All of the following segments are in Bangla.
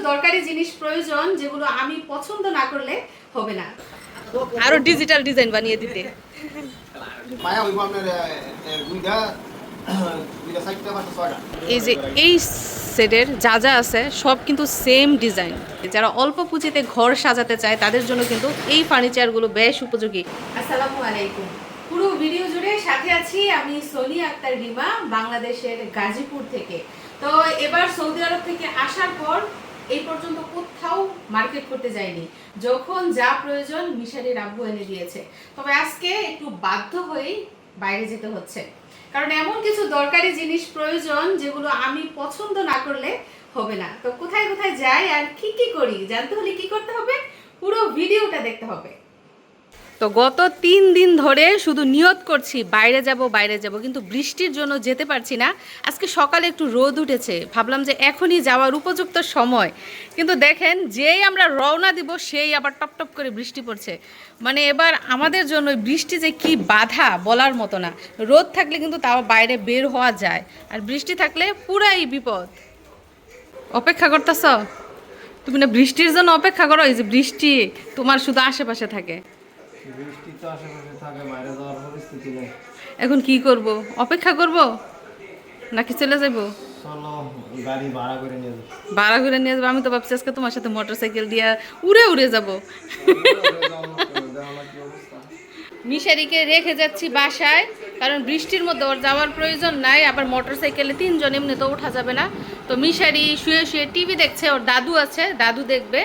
দরকারি জিনিস প্রয়োজন যেগুলো আমি পছন্দ না করলে হবে না। আরো ডিজিটাল ডিজাইন বানিয়ে দিতে। এই যে এই সেটের যা যা আছে সব কিন্তু সেম ডিজাইন। যারা অল্প পুঁজিতে ঘর সাজাতে চায় তাদের জন্য কিন্তু এই ফার্নিচারগুলো বেশ উপযোগী। আসসালামু আলাইকুম। পুরো ভিডিও জুড়ে সাথে আছি আমি সোনিয়া আক্তার রিমা, বাংলাদেশের গাজীপুর থেকে। তো এবার সৌদি আরব থেকে আসার পর এই পর্যন্ত কোথাও মার্কেট করতে যায়নি। যখন যা প্রয়োজন মিশারির আব্বু এনে দিয়েছে। তবে আজকে একটু বাধ্য হয়েই বাইরে যেতে হচ্ছে, কারণ এমন কিছু দরকারি জিনিস প্রয়োজন যেগুলো আমি পছন্দ না করলে হবে না। তো কোথায় কোথায় যাই আর কি কি করি জানতে হলে কি করতে হবে, পুরো ভিডিওটা দেখতে হবে। তো গত 3 দিন ধরে শুধু নিয়ত করছি বাইরে যাব, কিন্তু বৃষ্টির জন্য যেতে পারছি না। আজকে সকালে একটু রোদ উঠেছে, ভাবলাম যে এখনই যাওয়ার উপযুক্ত সময়, কিন্তু দেখেন যেই আমরা রওনা দিব সেই আবার টপ করে বৃষ্টি পড়ছে। মানে এবার আমাদের জন্য বৃষ্টি যে কি বাধা বলার মতো না। রোদ থাকলে কিন্তু তাও বাইরে বের হওয়া যায়, আর বৃষ্টি থাকলে পুরাই বিপদ। অপেক্ষা করতেছ তুমি? না বৃষ্টির জন্য অপেক্ষা করো? এই যে বৃষ্টি তোমার শুধু আশেপাশে থাকে, এখন কি করব? অপেক্ষা করব নাকি চলে যাব? ভাড়া করে নিয়ে যাবো? আমি তো ভাবছি আজকে তোমার সাথে মোটরসাইকেল দিয়ে উড়ে যাব। মিশারিকে রেখে যাচ্ছি বাসায়, কারণ বৃষ্টির মধ্যে ওর যাওয়ার প্রয়োজন নাই। আবার মোটরসাইকেলে 3 জন এমনি তো ওঠা যাবে না। তো মিশারি শুয়ে শুয়ে টিভি দেখছে, ওর দাদু আছে, দাদু দেখবে।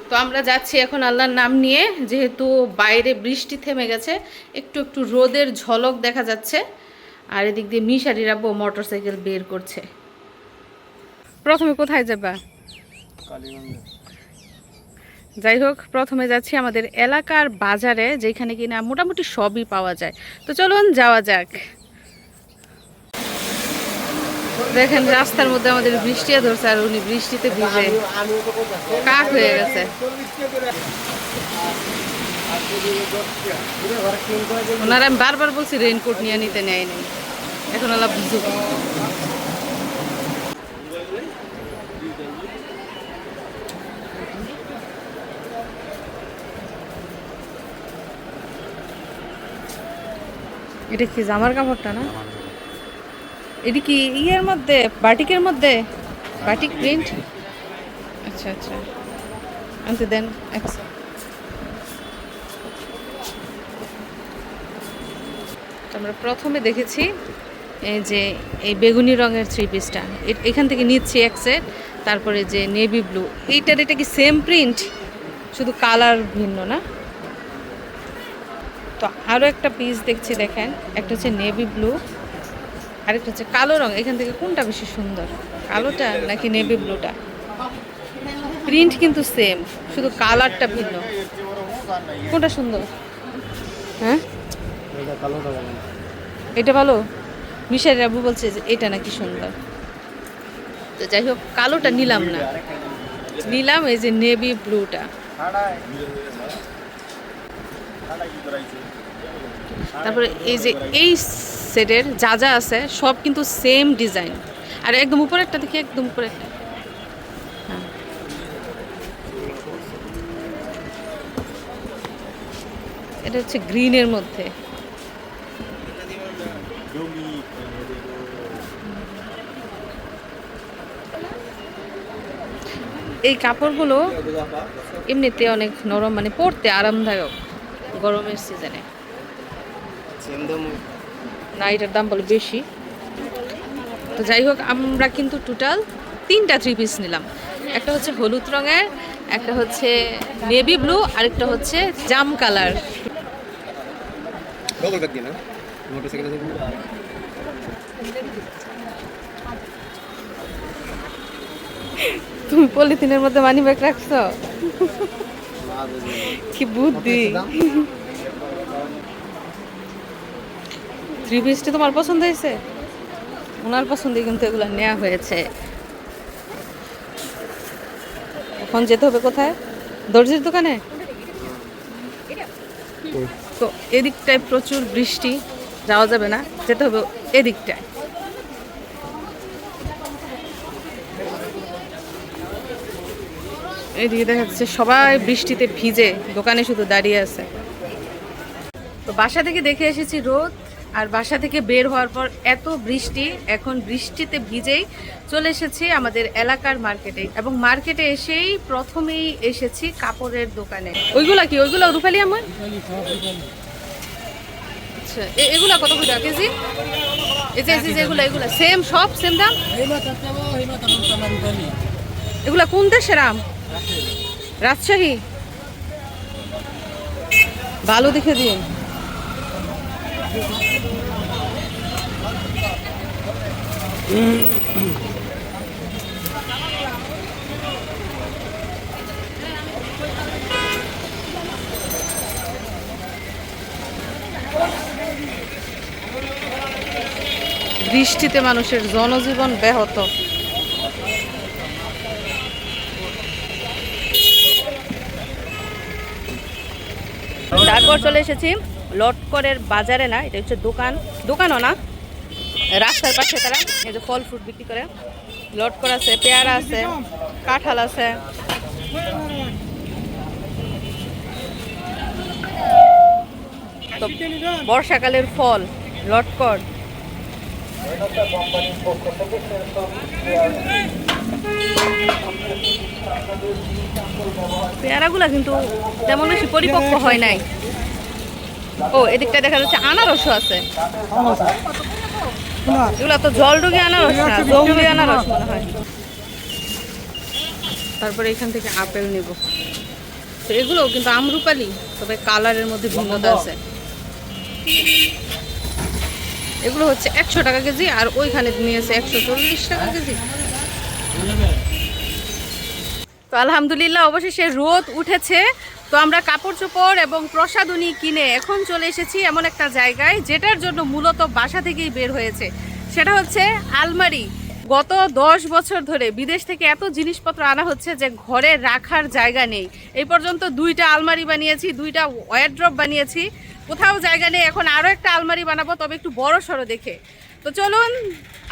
তো আমরা যাচ্ছি এখন আল্লাহর নাম নিয়ে, যেহেতু বাইরে বৃষ্টি থেমে গেছে, একটু একটু রোদের ঝলক দেখা যাচ্ছে। আর এদিক দিয়ে মিশারির আব্বু মোটরসাইকেল বের করছে। প্রথমে কোথায় যাবা? যাই হোক, প্রথমে যাচ্ছি আমাদের এলাকার বাজারে, যেখানে কিনা মোটামুটি সবই পাওয়া যায়। তো চলুন যাওয়া যাক। দেখেন রাস্তার মধ্যে আমাদের বৃষ্টি ধরছে, আর উনি বৃষ্টিতে ভিজে কাক হয়ে গেছে। ওনারা আমি বারবার বলছি রেইনকোট নিয়ে নিতে, নেয় নেই। এখন আল্লাহ ভিজুক। এটা কি জামার কাপড়টা না? এটা কি ইয়ের মধ্যে, বাটিকের মধ্যে, বাটিক প্রিন্ট? আচ্ছা আচ্ছা, আনতে দেন। আমরা প্রথমে দেখেছি এই যে এই বেগুনি রঙের 3 পিসটা, এখান থেকে নিচ্ছি এক সেট। তারপরে যে নেভি ব্লু, এইটার এটা কি সেম প্রিন্ট, শুধু কালার ভিন্ন না? তো আরও একটা পিস দেখছি, দেখেন একটা হচ্ছে নেভি ব্লু, আরেকটা হচ্ছে কালো রঙ। এখান থেকে কোনটা বেশি সুন্দর, কালোটা নাকি নেভি ব্লুটা? প্রিন্ট কিন্তু সেম, শুধু কালারটা ভিন্ন। কোনটা সুন্দর? হ্যাঁ, এটা ভালো। মিশারি আব্বু বলছে যে এটা নাকি সুন্দর। তো যাই হোক, কালোটা নিলাম না, নিলাম এই যে নেভি ব্লুটা। তারপরে এই যে এই সেটের যা যা আছে সব কিন্তু সেম ডিজাইন। আর একদম উপরেরটা দেখি, একদম উপরেরটা। হ্যাঁ, এটা হচ্ছে গ্রিনের মধ্যে। এই কাপড়গুলো এমনিতে অনেক নরম, মানে পরতে আরামদায়ক গরমের সিজনে। না, এটার দাম বলে বেশি। তো যাই হোক, আমরা কিন্তু টোটাল 3টা 3 পিস নিলাম। একটা হচ্ছে হলুদ রঙের, একটা হচ্ছে নেভি ব্লু, আর একটা হচ্ছে জাম কালার। তুমি পলিথিনের মধ্যে মানি ব্যাগ রাখছো? কি বুদ্ধি! 3 পিসটা তোমার পছন্দ হয়েছে? ওনার পছন্দে কিন্তু এগুলো নেওয়া হয়েছে। এখন যেতে হবে কোথায়? দর্জির দোকানে। তো এদিকটায় প্রচুর বৃষ্টি, যাওয়া যাবে না, যেতে হবে এদিকটায়। এইদিকে দেখা যাচ্ছে সবাই বৃষ্টিতে ভিজে দোকানে শুধু দাঁড়িয়ে আছে। তো বাসা থেকে দেখে এসেছি রোদ, আর বাসা থেকে বের হওয়ার পর এত বৃষ্টি, এখন বৃষ্টিতে ভিজেই চলে এসেছি আমাদের এলাকার মার্কেটে। এবং মার্কেটে এসেই প্রথমেই এসেছি কাপড়ের দোকানে। ওইগুলা কি? ওইগুলো রূপালি আমার? আচ্ছা, এগুলা কত করে কেজি? এই যে এগুলা সেম, সব সেম দাম? এগুলা কোন দেশের আম? রাজশাহী? ভালো দেখে দিন। বৃষ্টিতে মানুষের জনজীবন ব্যাহত। তারপর চলে এসেছি লটকরের বাজারে। না, এটা হচ্ছে দোকানও না, রাস্তার পাশে তারা এই যে ফল ফ্রুট বিক্রি করে। লটকর আছে, পেয়ারা আছে, কাঁঠাল আছে। তো বর্ষাকালের ফল লটকর। পেয়ারাগুলা কিন্তু তেমন বেশি পরিপক্ক হয় নাই। ও, এদিকটা দেখা যাচ্ছে আনারসও আছে। এগুলো তো জলডুগি আনারস না, জঙ্গলি আনারস মনে হয়। তারপরে এখান থেকে আপেল নিব। তো এগুলোও কিন্তু আমরুপালি, তবে কালারের মধ্যে ভিন্নতা আছে। এগুলো হচ্ছে 100 টাকা কেজি, আর ওইখানে নিয়েছে 140 টাকা কেজি। তো আলহামদুলিল্লাহ অবশেষে রোদ উঠেছে। তো আমরা কাপড় চোপড় এবং প্রসাধনী কিনে এখন চলে এসেছি এমন একটা জায়গায় যেটার জন্য মূলত বাসা থেকেই বের হয়েছে। সেটা হচ্ছে আলমারি। গত 10 বছর ধরে বিদেশ থেকে এত জিনিসপত্র আনা হচ্ছে যে ঘরে রাখার জায়গা নেই। এই পর্যন্ত 2টা আলমারি বানিয়েছি, 2টা ওয়ারড্রপ বানিয়েছি, কোথাও জায়গা নেই। এখন আরও একটা আলমারি বানাবো, তবে একটু বড় সড়ো দেখে। তো চলুন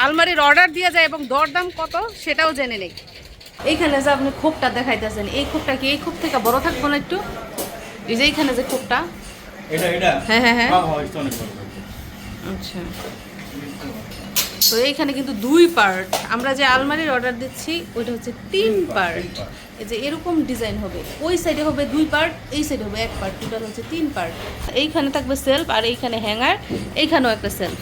আলমারির অর্ডার দিয়ে যায় এবং দরদাম কত সেটাও জেনে নেই। এইখানে যে আপনি খোপটা দেখাইতেছেন, এই খোপটা কি এই খোপ থেকে বড় থাকবো না একটু? এই যে এইখানে যে খোপটা, হ্যাঁ হ্যাঁ হ্যাঁ, আচ্ছা। তো এইখানে কিন্তু 2 পার্ট। আমরা যে আলমারির অর্ডার দিচ্ছি ওইটা হচ্ছে 3 পার্ট। এই যে এরকম ডিজাইন হবে, ওই সাইডে হবে 2 পার্ট, এই সাইডে হবে 1 পার্ট, টোটাল হচ্ছে 3 পার্ট। এইখানে থাকবে সেলফ, আর এইখানে হ্যাঙ্গার, এইখানেও একটা সেলফ।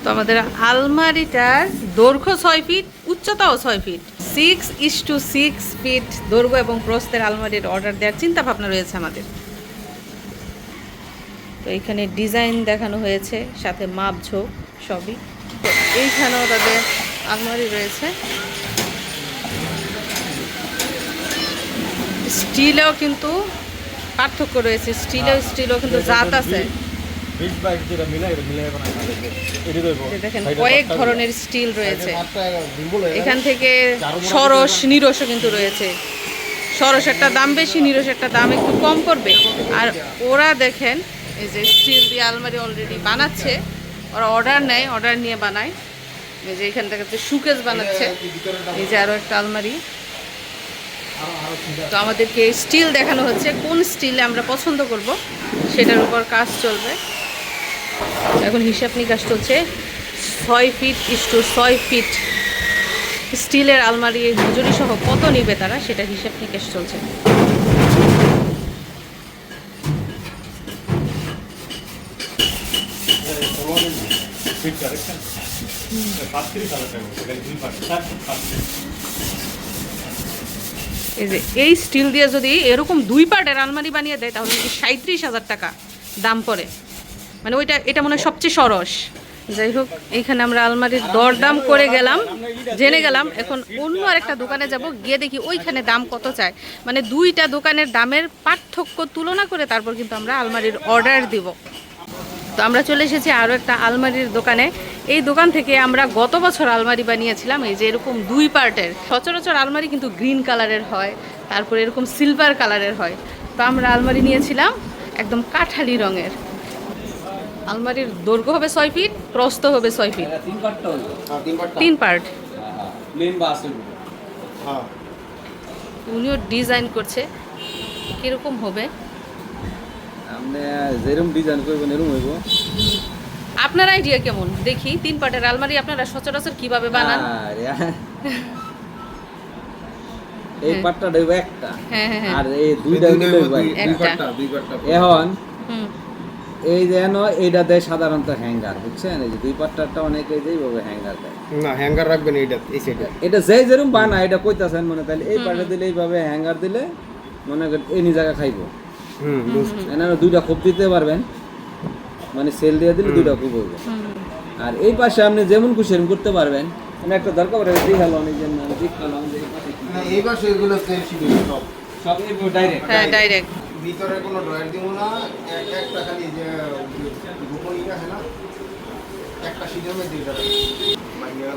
তো আমাদের আলমারিটার দৈর্ঘ্য 6 ফিট, উচ্চতাও 6 ফিট। 6:6 ফিট দৈর্ঘ্য এবং প্রস্থের আলমারির অর্ডার দেওয়ার চিন্তা ভাবনা রয়েছে আমাদের। তো এইখানে ডিজাইন দেখানো হয়েছে, সাথে মাপঝোপ সবই। তো এইখানেও তাদের আলমারি রয়েছে। স্টিলেও কিন্তু পার্থক্য রয়েছে, স্টিলেও কিন্তু জাত আছে। দেখেন কয়েক ধরনের স্টিল রয়েছে। এখান থেকে সরস নিরসও কিন্তু রয়েছে। সরসেরটা দাম বেশি, নিরসেরটা দাম একটু কম পড়বে। আর ওরা দেখেন এই যে স্টিল দিয়ে আলমারি অলরেডি বানাচ্ছে। ওরা অর্ডার নেয়, অর্ডার নিয়ে বানায়। এই যে এখান থেকে শোকেস বানাচ্ছে। এই যে আরও একটা আলমারি। তো আমাদেরকে স্টিল দেখানো হচ্ছে, কোন স্টিলে আমরা পছন্দ করব সেটার উপর কাজ চলবে। এখন হিসাব নিকাশ চলছে। 6 ফিট/6 ফিট স্টিলের আলমারি মজুরি সহ কত নিবে তারা, সেটা হিসাব নিকাশ চলছে। এই যে এই স্টিল দিয়ে যদি এরকম 2 পার্টের আলমারি বানিয়ে দেয় তাহলে 37,000 টাকা দাম পড়ে। মানে এটা মনে হয় সবচেয়ে সরস। যাই হোক, এইখানে আমরা আলমারির দরদাম করে গেলাম, জেনে গেলাম। এখন অন্য আরেকটা দোকানে যাব, গিয়ে দেখি ওইখানে দাম কত চায়। মানে 2টা দোকানের দামের পার্থক্য তুলনা করে তারপর কিন্তু আমরা আলমারির অর্ডার দিব। তো আমরা চলে এসেছি আরও একটা আলমারির দোকানে। এই দোকান থেকে আমরা গত বছর আলমারি বানিয়েছিলাম, এই যে এরকম 2 পার্টের। সচরাচর আলমারি কিন্তু গ্রিন কালারের হয়, তারপর এরকম সিলভার কালারের হয়। তো আমরা আলমারি নিয়েছিলাম একদম কাঠালি রঙের। আলমারির দৈর্ঘ্য হবে 6 ফিট, প্রস্থ হবে 6 ফিট। এটা 3 পার্টটা হলো। হ্যাঁ 3 পার্ট। 3 পার্ট। হ্যাঁ প্লেন বা আছে। হ্যাঁ উনিও ডিজাইন করছে কিরকম হবে। আপনি যেরকম ডিজাইন করবেন এরকম হইব। আপনার আইডিয়া কেমন দেখি? 3 পার্টের আলমারি আপনারা সচরাচর কিভাবে বানান? আরে এই পার্টটা দেব একটা, হ্যাঁ হ্যাঁ হ্যাঁ। আর এই দুইটা হইলো একটা। দুই পার্টটা। এখন হুম এই যেন এইটা দেয় সাধারণত হ্যাঙ্গার, বুঝছেন? এই যে দুই পাট্টারটা অনেকে এইভাবে হ্যাঙ্গার দেয়। না হ্যাঙ্গার রাখবেন এইটা, এই সাইডে। এটা যেই যেরকম বানা এটা কইতাছেন মনে, তাহলে এই পাটে দিলে এইভাবে হ্যাঙ্গার দিলে মনে করেন এই জায়গা খাইবো। বুঝছি। এনারা দুইটা খুব দিতে পারবেন, মানে সেল দিয়ে দিলে দুইটা খুব হইবে। আর এই পাশে আপনি যেমন খুশি এরকম করতে পারবেন। মানে একটা দরকার পড়ে দেখালো অনেক জন দেখালাম যে এই পাশে না এই পাশে এগুলো সেল শিডিউল সব। সব এই ডাইরেক্ট। হ্যাঁ ডাইরেক্ট। ভিতরে কোনো ড্রয়ার দিব না, একটা খালি যে গোপনীয়টা আছে না, একটা শিটের মধ্যে এটা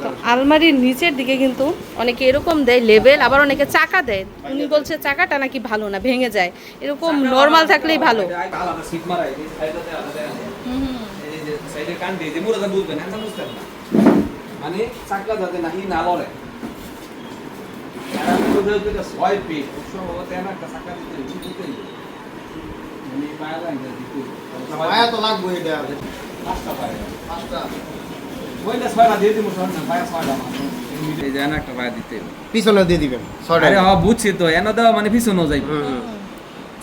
তো আলমারির নিচের দিকে কিন্তু অনেকে এরকম দেয় লেবেল, আবার অনেকে চাকা দেয়। উনি বলছে চাকাটা নাকি ভালো না, ভেঙে যায়। এরকম নরমাল থাকলেই ভালো। আলাদা সিট মারা এই সাইডটাতে আলাদা আছে। এই যে সাইডে কান দিয়ে যে মুরাদা বুঝবেন না বুঝতেন না, মানে চাকা যাতে নাকি না লড়ে। আর আমি বলতে হচ্ছে এটা 6 ফিট সম্ভবত এমন একটা চাকা দিতে দিতেই মানে পায়া লাগে দিতে মায়া তো লাগবে এটা। পাঁচটা পায়া পাঁচটা ওইটা 6টা দিয়ে দিমু শোন না পায়া 6টা এই যে একটা পায়া দিতে পিছনে দিয়ে দিবেন। ছয়টা। আরে হ্যাঁ বুঝছি তো, এনে দাও মানে পিছনও যাইব।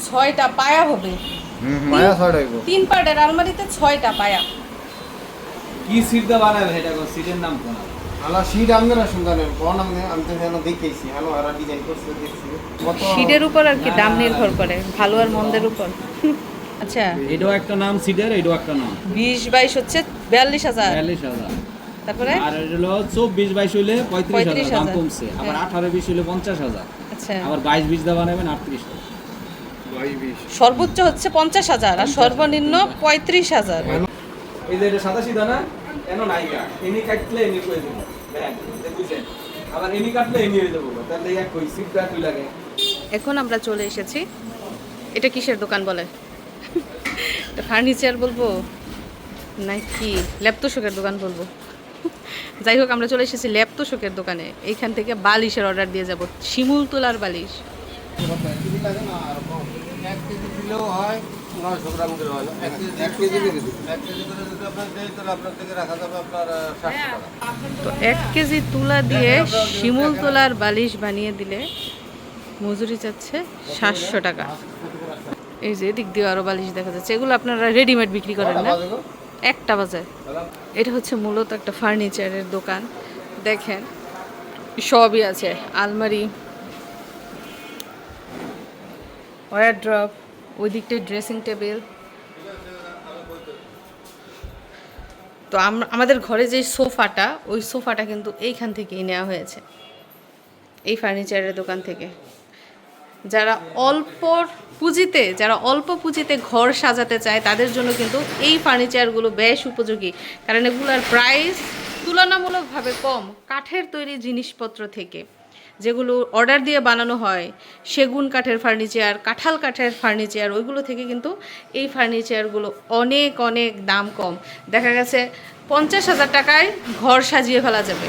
6টা পায়া হবে। মায়া ছয়টা হইব। 3 পার্টের আলমারিতে 6টা পায়া। কি সিট দা বানাবে এটা কোন সিটের নাম কোন? আলা শীট আপনারা শুনলেন কোন আমি তো যেন দেখেছি, হ্যালো আর ডিজাইন করছে দেখছি কত শীটের উপর আর কি দাম নির্ভর করে, ভালো আর মন্দের উপর। আচ্ছা এটাও একটা নাম সিটের, এটাও একটা নাম। 20-22 হচ্ছে 42,000। 42,000। তারপরে আর এটা হলো 24-22 হইলে 35,000 দাম 35,000 কমছে। আবার হ্যাঁ। 18-20 হইলে 50,000। আচ্ছা আবার 22-20 দা বানাবেন 38,000। 22 সর্বোচ্চ হচ্ছে 50,000 আর সর্বনিম্ন 35,000। এই যে এটা সাদা সিধা না, এনো নাইকা এনি কাটলে এনি কই দেব দেখেন এটা বুঝেন, আবার এনি কাটলে এনি হয়ে যাবো, তাহলে এক কই সিটটা কই লাগে। এখন আমরা চলে এসেছি, এটা কিসের দোকান বলে? এটা ফার্নিচার বলবো নাকি ল্যাপটপের দোকান বলবো? যাই হোক আমরা চলে এসেছি ল্যাপটপের দোকানে। এইখান থেকে বালিশের অর্ডার দিয়ে যাব, শিমুল তোলার বালিশ। কেজি লাগে না আর 1 কেজি দিলেও হয় 900 গ্রাম করে হয় 1 কেজি করে দিন 1 কেজি করে যদি আপনার দেই তাহলে আপনার থেকে রাখা যাবে আপনার 700 টাকা। তো 1 কেজি তুলা দিয়ে শিমুল তোলার বালিশ বানিয়ে দিলে মজুরি চাচ্ছে 700 টাকা। এই যে দিক দিয়ে আরো বালিশ দেখা যাচ্ছে, এগুলো আপনারা রেডিমেড বিক্রি করেন না? 1টা বাজে। এটা হচ্ছে মূলত একটা ফার্নিচারের দোকান। দেখেন সবই আছে, আলমারি, ওয়ারড্রপ, ওই দিকটায় ড্রেসিং টেবিল। তো আমাদের ঘরে যে সোফাটা, ওই সোফাটা কিন্তু এইখান থেকেই নেওয়া হয়েছে, এই ফার্নিচারের দোকান থেকে। যারা অল্প পুঁজিতে ঘর সাজাতে চায় তাদের জন্য কিন্তু এই ফার্নিচারগুলো বেশ উপযোগী, কারণ এগুলোর প্রাইস তুলনামূলকভাবে কম। কাঠের তৈরি জিনিসপত্র থেকে, যেগুলো অর্ডার দিয়ে বানানো হয়, সেগুন কাঠের ফার্নিচার, কাঁঠাল কাঠের ফার্নিচার, ওইগুলো থেকে কিন্তু এই ফার্নিচারগুলো অনেক অনেক দাম কম। দেখা গেছে 50,000 টাকায় ঘর সাজিয়ে ফেলা যাবে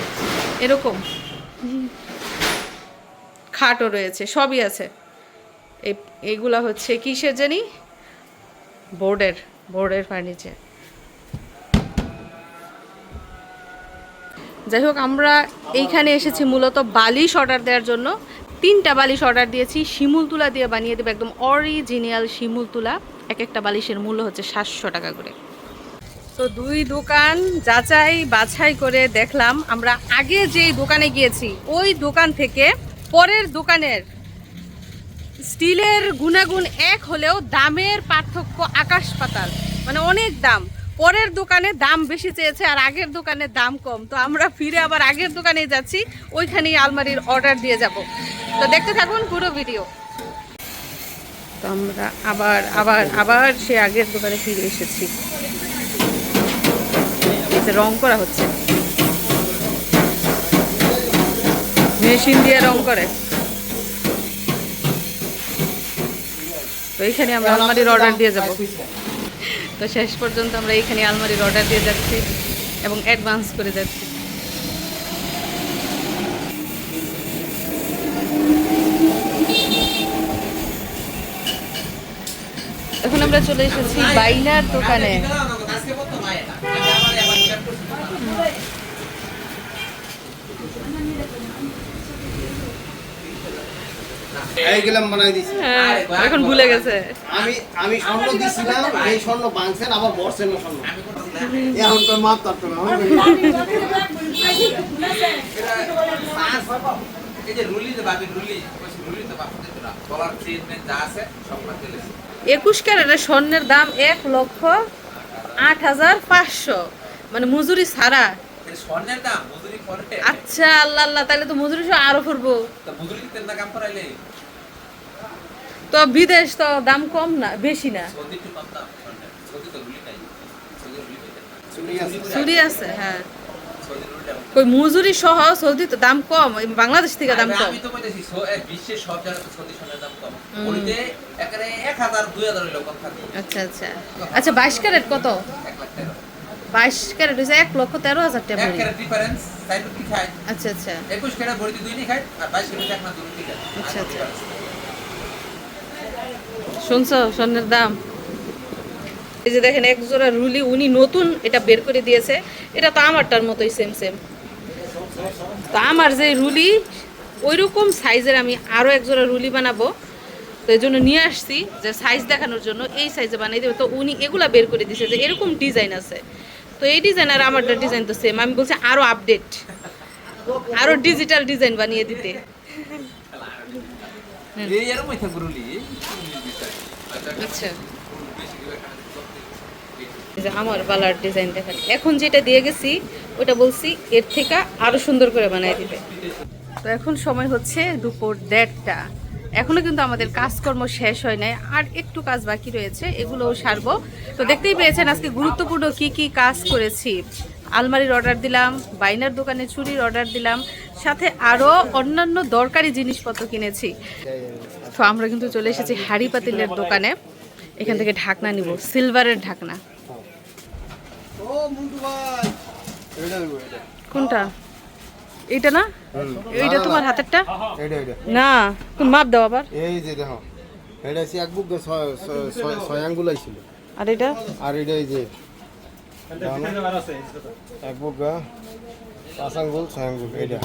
এরকম। খাটও রয়েছে, সবই আছে। এইগুলা হচ্ছে কিসের জানি, বোর্ডের ফার্নিচার। যাই হোক আমরা এইখানে এসেছি মূলত বালিশ অর্ডার দেওয়ার জন্য। 3টা বালিশ অর্ডার দিয়েছি, শিমুল তুলা দিয়ে বানিয়ে দেবে, একদম অরিজিনাল শিমুল তুলা। একটা বালিশের মূল্য হচ্ছে 700 টাকা করে। তো 2 দোকান যাচাই বাছাই করে দেখলাম, আমরা আগে যেই দোকানে গিয়েছি ওই দোকান থেকে পরের দোকানের স্টিলের গুণাগুণ এক হলেও দামের পার্থক্য আকাশ পাতাল, মানে অনেক দাম। পরের দোকানে দাম বেশি চেয়েছে আর আগের দোকানে দাম কম। তো আমরা ফিরে আবার আগের দোকানেই যাচ্ছি, ওইখানেই আলমারির অর্ডার দিয়ে যাব। তো দেখতে থাকুন পুরো ভিডিও। তো আমরা আবার সে আগের দোকানে ফিরে এসেছি। রং করা হচ্ছে, মেশিন দিয়ে রং করে। তো এইখানে আমরা আলমারির অর্ডার দিয়ে যাব। তো শেষ পর্যন্ত আমরা এখানে আলমারির অর্ডার দিয়ে যাচ্ছি এবং অ্যাডভান্স করে যাচ্ছি। এখন আমরা চলে এসেছি বাইনার দোকানে। এইগুলাম বানাই দিছি। হ্যাঁ, এখন ভুলে গেছে। আমি স্বর্ণ দিছিলাম, এই স্বর্ণ ভাঙছেন আবার বর্ষেন স্বর্ণ। এখন তো মাপ তার না। এই যে রুলি যে বাবি রুলি রুলি তো বাপ দিত না ডলার ট্রিটমেন্ট যা আছে সব মার দিলেছে। 21 ক্যারেটের স্বর্ণের দাম 1,08,500, মানে মজুরি ছাড়া। এর স্বর্ণের দাম মজুরি করে আচ্ছা, আল্লাহ আল্লাহ, তাহলে তো মজুরি সহ আরো পড়বো। তো মজুরি দিতে না কাম করাইলে তো বিদেশ তো দাম কম না, বেশি না। সৌদি একটু কম দাম স্বর্ণের সৌদি তো রুলি নাই সৌদি রুলি পেতে না চুরি আছে। চুরি আছে, হ্যাঁ। সৌদি রুলিটা কই মজুরি সহ সৌদি তো দাম কম, বাংলাদেশ থেকে দাম কম। আমি তো কইতেছি বিশ্বের সব জায়গায় তো সৌদি স্বর্ণের দাম কম ওইতে একারে 1000 2000 হইলো কম থাকে। আচ্ছা আচ্ছা আচ্ছা, 22 ক্যারেট কত? 1 লাখ টাকা 22 ক্যারেট হচ্ছে 1,13,000 টাকা এক ভরি। ক্যারেট ডিফারেন্স সাইড কি খায় আচ্ছা আচ্ছা 21 ক্যারেট ভরিতে দুই নি খায় আর 22 ক্যারেট এক না দুই নি খায়। আচ্ছা, আচ্ছা। শুনছো স্বর্ণের দাম? এই যে দেখেন এক জোড়া রুলি উনি নতুন এটা বের করে দিয়েছে, এটা তো আমারটার মতোই সেম সেম। তো আমার যে রুলি ওইরকম সাইজের আমি আরও এক জোড়া রুলি বানাবো, তো এই জন্য নিয়ে আসছি যে সাইজ দেখানোর জন্য এই সাইজে বানিয়ে দেবে। তো উনি এগুলা বের করে দিয়েছে যে এরকম ডিজাইন আছে, তো এই ডিজাইন আর আমারটা ডিজাইন তো সেম। আমি বলছি আরও আপডেট, আরও ডিজিটাল ডিজাইন বানিয়ে দিতে। এই এর মধ্যে গুরুলি আচ্ছা, এই যে আমার বালার ডিজাইন দেখেন, এখন যেটা দিয়ে গেছি ওটা বলছি এর থেকে আরো সুন্দর করে বানিয়ে দিতে। তো এখন সময় হচ্ছে দুপুর 1:30টা। এখনো কিন্তু আমাদের কাজকর্ম শেষ হয় নাই, আর একটু কাজ বাকি রয়েছে, এগুলোও সারবো। তো দেখতেই পেয়েছেন আজকে গুরুত্বপূর্ণ কি কি কাজ করেছি। আলমারির অর্ডার দিলাম, বাইনার দোকানে চুরির অর্ডার দিলাম, সাথে আরও অন্যান্য দরকারি জিনিসপত্র কিনেছি। তো আমরা কিন্তু চলে এসেছি হাড়ি পাতিলের দোকানে। এখান থেকে ঢাকনা নিব, সিলভারের ঢাকনা। ও মুন্টু ভাই, এটা দেবো এটা। কোনটা? এইটা না? এইটা তোমার হাতেরটা? এটা না, তুমি মাপ দাও আবার। এই যে দেখো, এটা হচ্ছে এক বুক 6 আঙ্গুল আইছিল। আর এটা? আর এটা এই যে এক বুক 5 আঙ্গুল 6 আঙ্গুল এটা।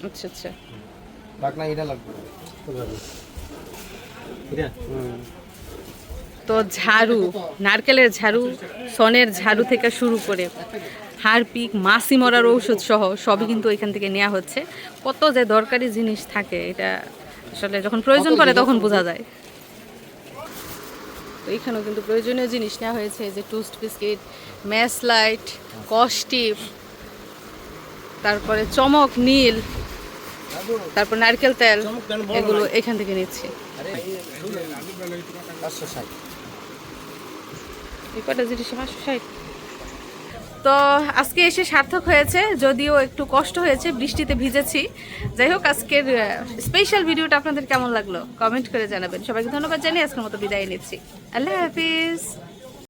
আচ্ছা আচ্ছা। ডাকনা এটা লাগবে। তো ঝাড়ু, নারকেলের ঝাড়ু, সনের ঝাড়ু থেকে শুরু করে হারপিক, মাছি মরার ঔষধ সহ সবই কিন্তু এখান থেকে নেওয়া হচ্ছে। কত যে দরকারি জিনিস থাকে, এটা আসলে যখন প্রয়োজন পড়ে তখন বোঝা যায়। তো এখানেও কিন্তু প্রয়োজনীয় জিনিস নেওয়া হয়েছে, যে টোস্ট বিস্কিট, ম্যাশ লাইট, কস্টিপ, তারপরে চমক নীল, তারপর নারকেল তেল, এগুলো এখান থেকে নিচ্ছি। এই কটা জিনিস 560। তো আজকে এসে সার্থক হয়েছে, যদিও একটু কষ্ট হয়েছে, বৃষ্টিতে ভিজেছি। যাই হোক, আজকের স্পেশাল ভিডিওটা আপনাদের কেমন লাগলো কমেন্ট করে জানাবেন। সবাইকে ধন্যবাদ জানিয়ে আজকের মতো বিদায় নিচ্ছি। আল্লাহ হাফিজ।